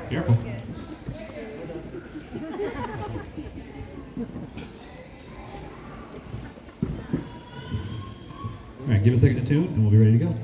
Careful. All right, give it a second to tune, and we'll be ready to go.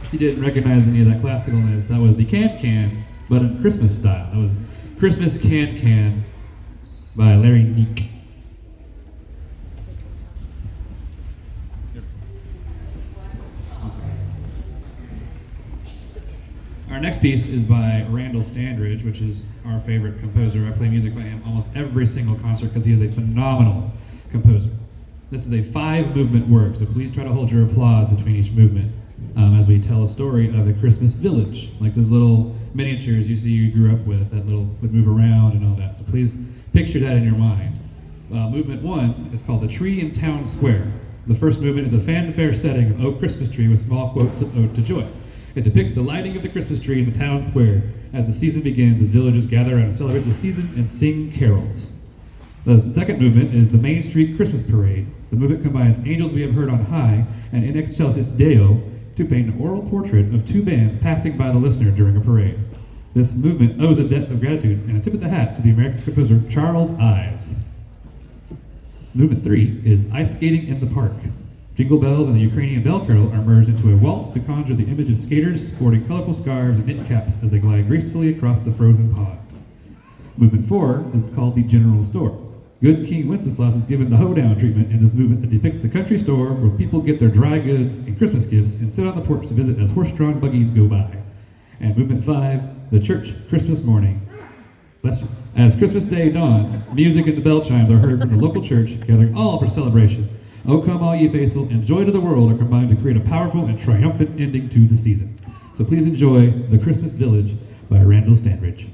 If you didn't recognize any of that classicalness, that was the Can-Can, but in Christmas style. That was Christmas Can-Can by Larry Neek. Our next piece is by Randall Standridge, which is our favorite composer. I play music by him almost every single concert because he is a phenomenal composer. This is a 5-movement work, so please try to hold your applause between each movement as we tell a story of a Christmas village, like those little miniatures you see you grew up with, that little would move around and all that. So please picture that in your mind. Movement 1 is called The Tree in Town Square. The first movement is a fanfare setting of Oak Christmas Tree with small quotes of Ode to Joy. It depicts the lighting of the Christmas tree in the town square as the season begins, as villagers gather around to celebrate the season and sing carols. The second movement is the Main Street Christmas Parade. The movement combines Angels We Have Heard on High and In Excelsis Deo to paint an oral portrait of 2 bands passing by the listener during a parade. This movement owes a debt of gratitude and a tip of the hat to the American composer Charles Ives. Movement 3 is Ice Skating in the Park. Jingle bells and the Ukrainian bell carol are merged into a waltz to conjure the image of skaters sporting colorful scarves and knit caps as they glide gracefully across the frozen pond. Movement 4 is called the General Store. Good King Wenceslas is given the hoedown treatment in this movement that depicts the country store where people get their dry goods and Christmas gifts and sit on the porch to visit as horse-drawn buggies go by. And movement 5, the church Christmas morning. Bless you. As Christmas Day dawns, music and the bell chimes are heard from the local church, gathering all for celebration. O come all ye faithful, and joy to the world are combined to create a powerful and triumphant ending to the season. So please enjoy The Christmas Village by Randall Standridge.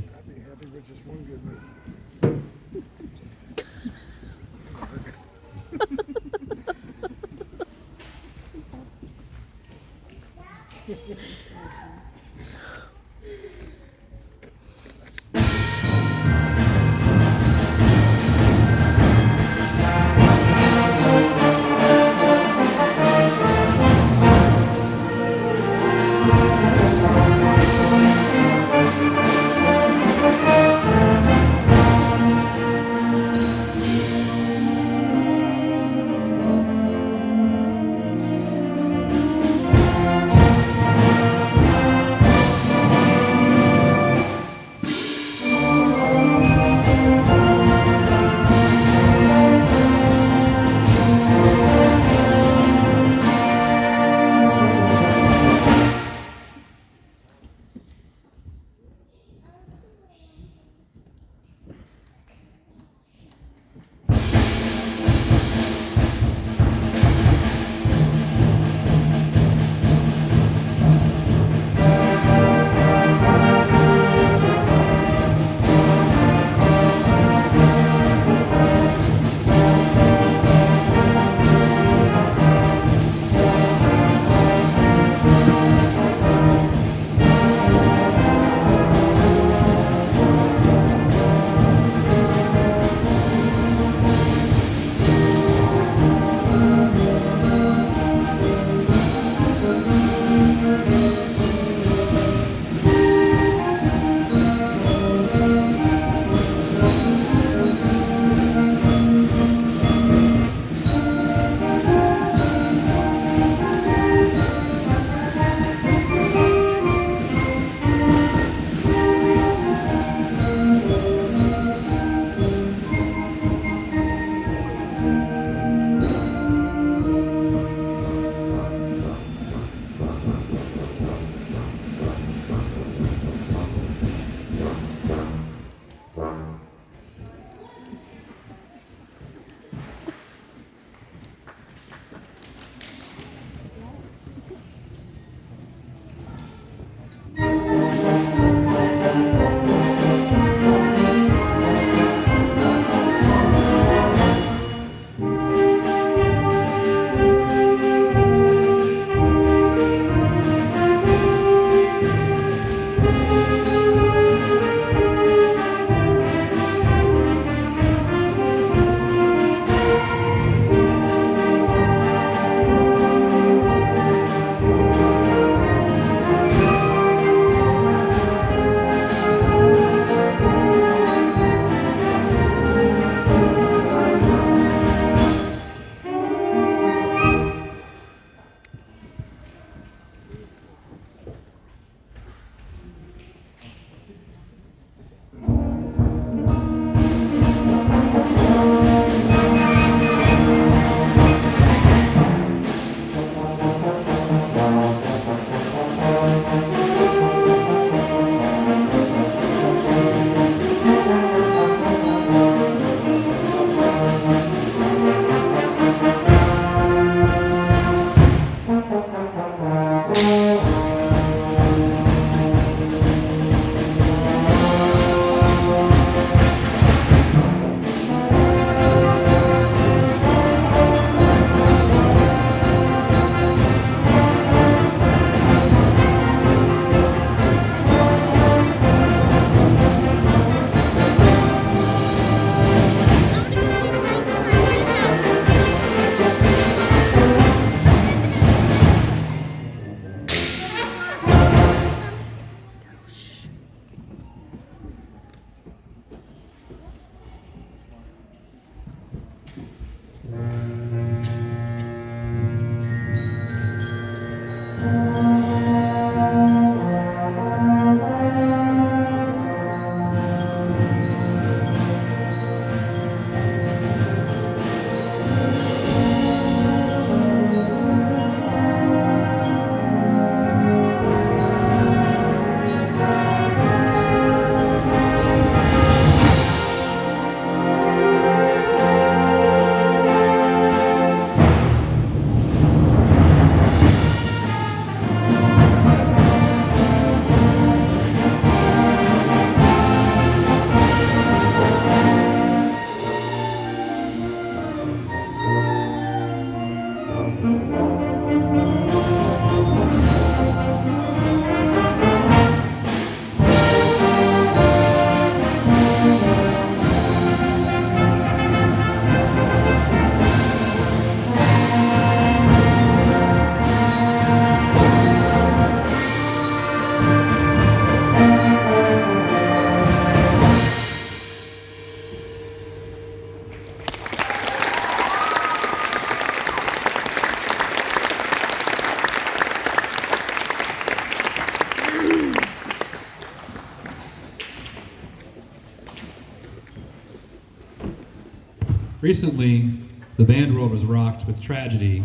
Recently, the band world was rocked with tragedy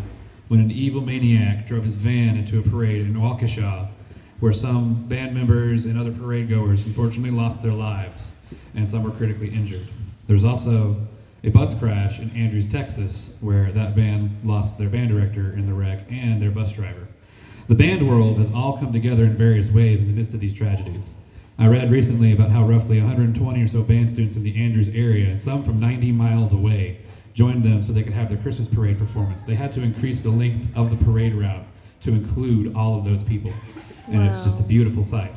when an evil maniac drove his van into a parade in Waukesha, where some band members and other parade goers unfortunately lost their lives, and some were critically injured. There's also a bus crash in Andrews, Texas, where that band lost their band director in the wreck and their bus driver. The band world has all come together in various ways in the midst of these tragedies. I read recently about how roughly 120 or so band students in the Andrews area, and some from 90 miles away, joined them so they could have their Christmas parade performance. They had to increase the length of the parade route to include all of those people. And It's just a beautiful sight.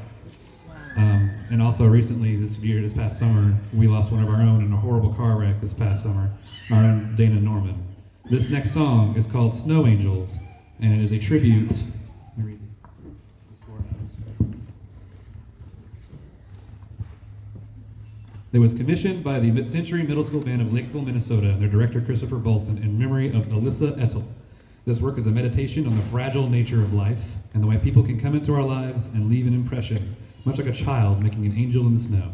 And also recently, this past summer, we lost one of our own in a horrible car wreck this past summer, our own Dana Norman. This next song is called Snow Angels, and it is a tribute. Let me read these 4 notes. It was commissioned by the Mid-Century Middle School Band of Lakeville, Minnesota, and their director, Christopher Bolson, in memory of Alyssa Ettel. This work is a meditation on the fragile nature of life and the way people can come into our lives and leave an impression, much like a child making an angel in the snow.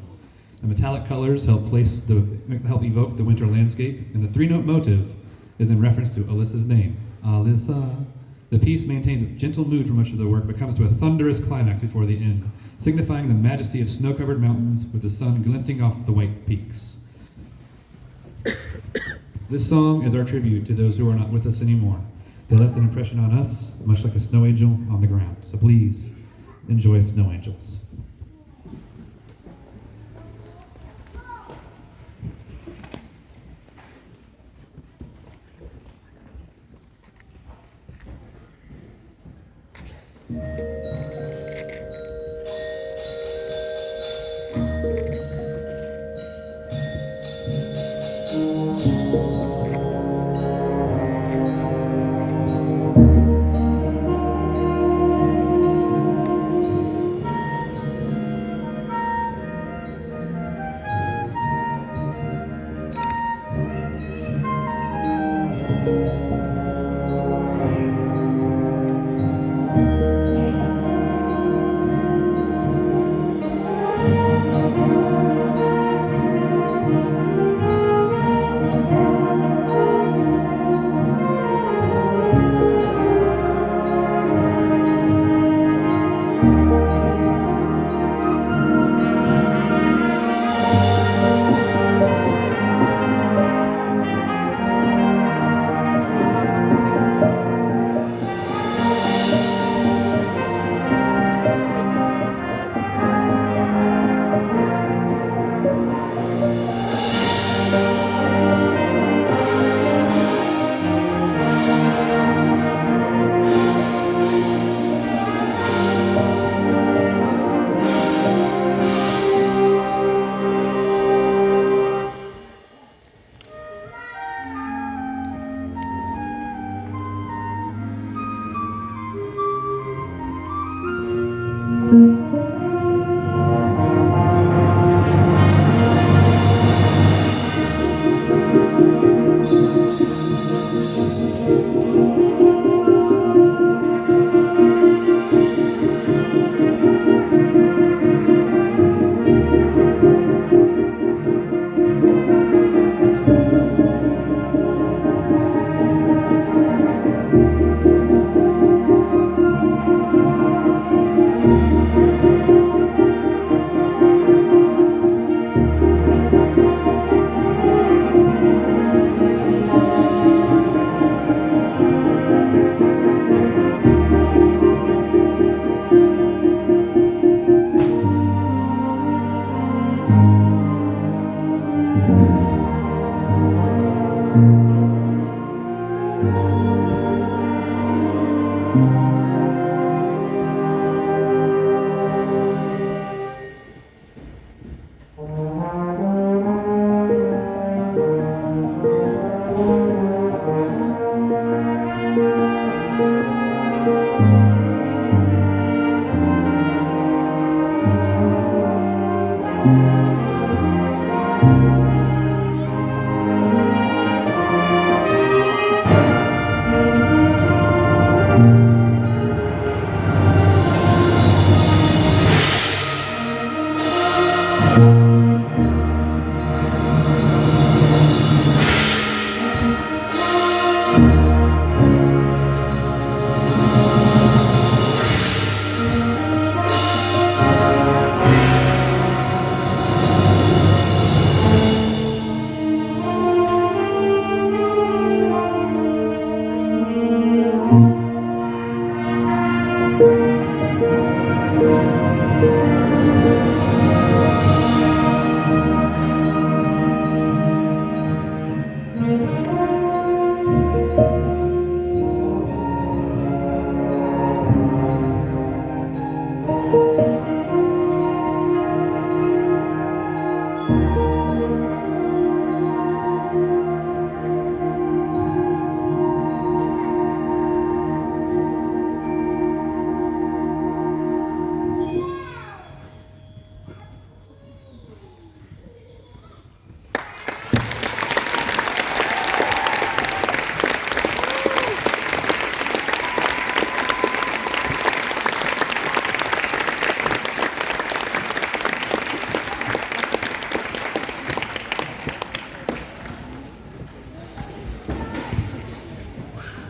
The metallic colors help evoke the winter landscape, and the 3-note motive is in reference to Alyssa's name, Alyssa. The piece maintains its gentle mood for much of the work, but comes to a thunderous climax before the end, signifying the majesty of snow-covered mountains with the sun glinting off the white peaks. This song is our tribute to those who are not with us anymore. They left an impression on us, much like a snow angel on the ground. So please, enjoy Snow Angels.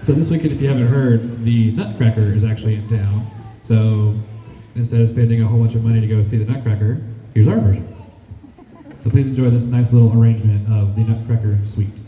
So this weekend, if you haven't heard, the Nutcracker is actually in town. So instead of spending a whole bunch of money to go see the Nutcracker, here's our version. So please enjoy this nice little arrangement of the Nutcracker Suite.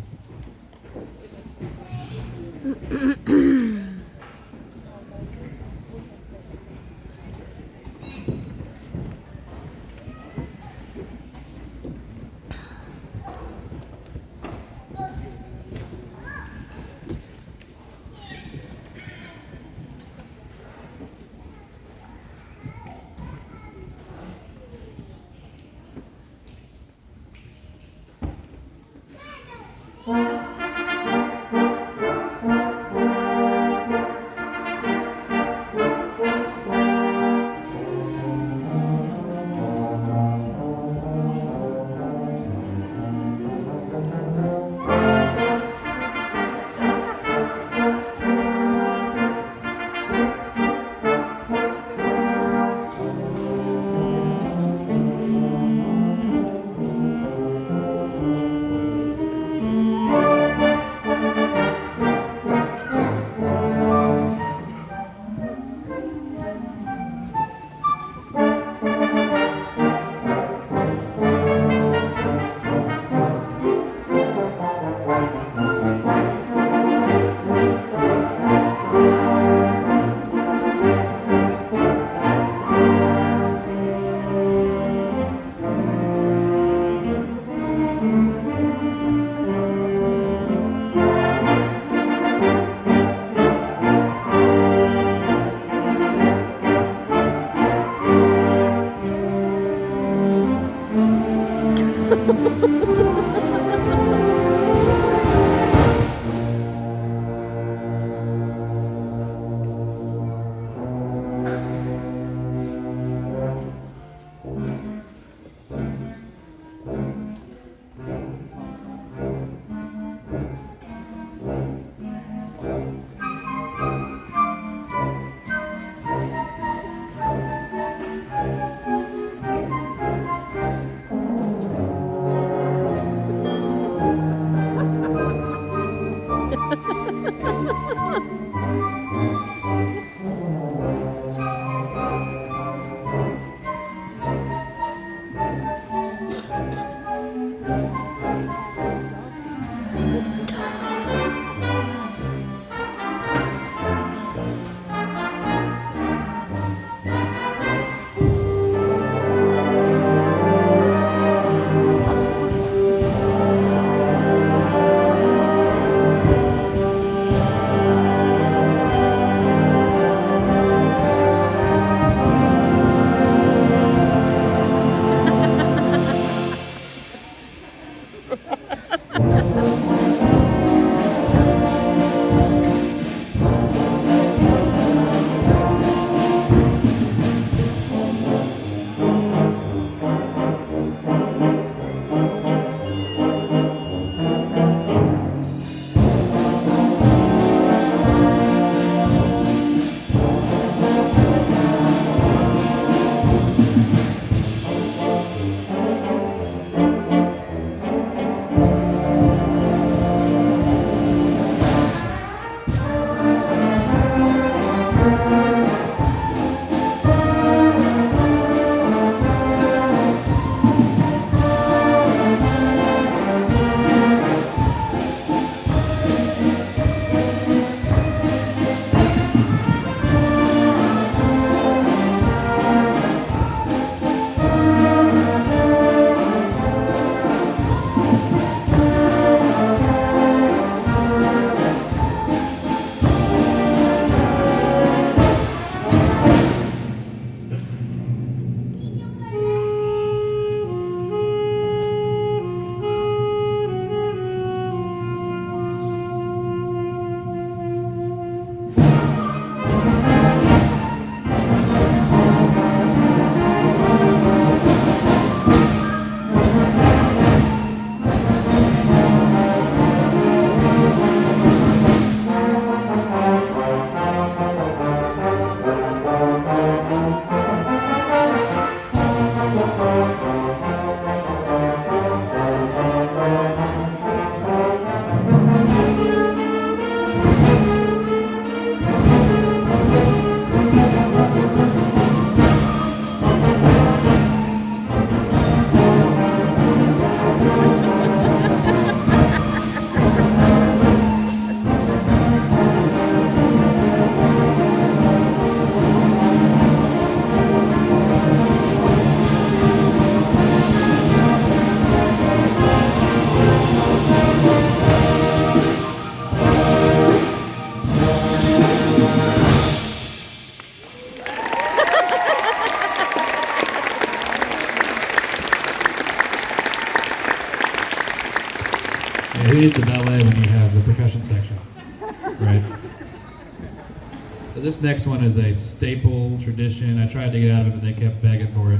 So this next one is a staple tradition. I tried to get out of it, but they kept begging for it.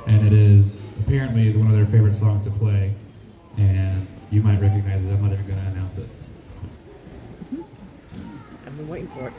And it is apparently one of their favorite songs to play. And you might recognize it. I'm not even going to announce it. I've been waiting for it.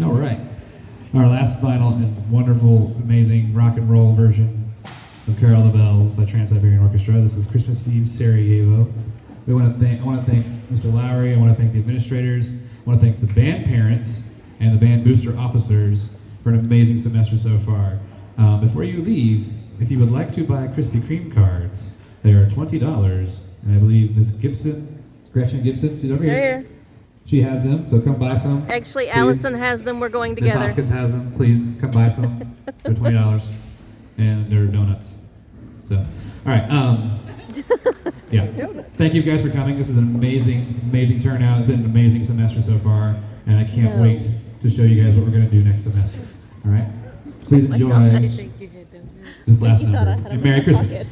All right. Our last final and wonderful, amazing rock and roll version of Carol of the Bells by Trans-Siberian Orchestra. This is Christmas Eve Sarajevo. I want to thank Mr. Lowry. I want to thank the administrators. I want to thank the band parents and the band booster officers for an amazing semester so far. Before you leave, if you would like to buy Krispy Kreme cards, they are $20. And I believe Ms. Gibson, Gretchen Gibson, she's over here. She has them, so come buy some. Actually, please. Allison has them. We're going together. Ms. Hoskins has them. Please come buy some. They're $20, and they're donuts. So, all right. Yeah. Thank you guys for coming. This is an amazing, amazing turnout. It's been an amazing semester so far, and I can't wait to show you guys what we're going to do next semester. All right. Please enjoy this last number. And Merry Christmas.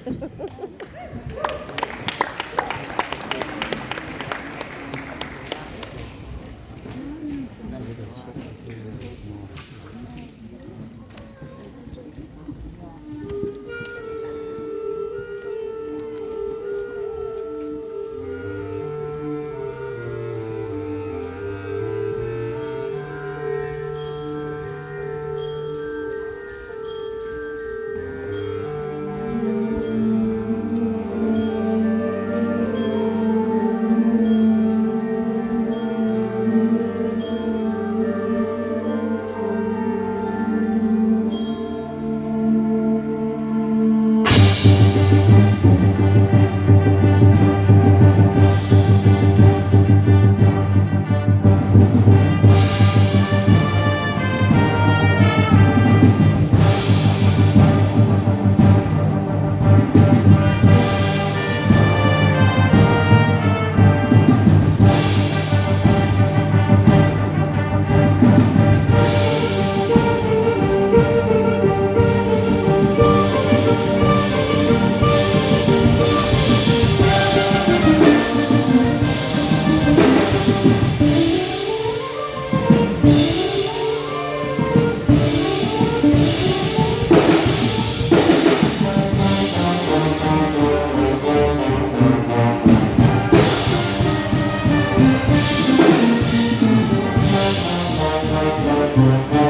Thank you.